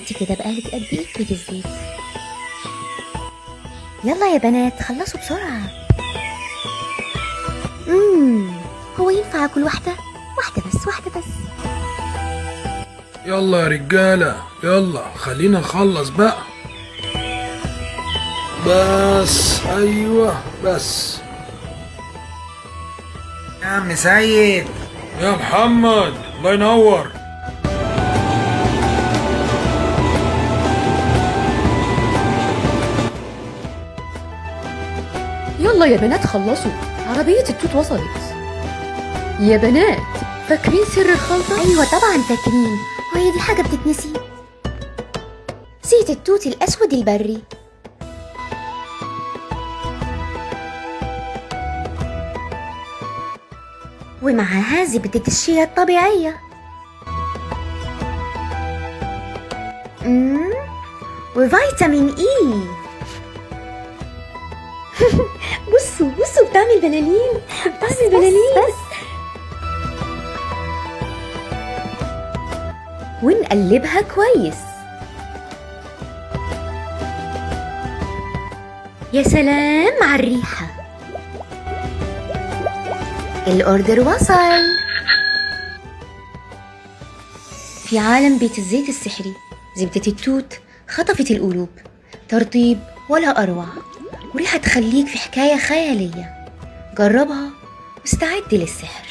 انت كده بقالك قد ايه في بيت الزيت؟ يلا يا بنات خلصوا بسرعة. هو ينفع اكل واحدة بس واحدة بس؟ يلا يا رجالة، يلا خلينا نخلص بقى. بس ايوه بس. يا عم سيد، يا محمد الله ينور. يلا يا بنات خلصوا، عربية التوت وصلت. يا بنات فاكرين سر الخلطة؟ ايوه طبعا فاكرين، وهي دي حاجة بتتنسي؟ زيت التوت الاسود البري. ومعها زبدة الشيا الطبيعية. وفيتامين اي. بصوا بتعمل بلالين. بس ونقلبها كويس. يا سلام على الريحة. الأوردر وصل. في عالم بيت الزيت السحري زبدة التوت خطفت القلوب. ترطيب ولا أروع، وريحة تخليك في حكاية خيالية. جربها واستعد للسحر.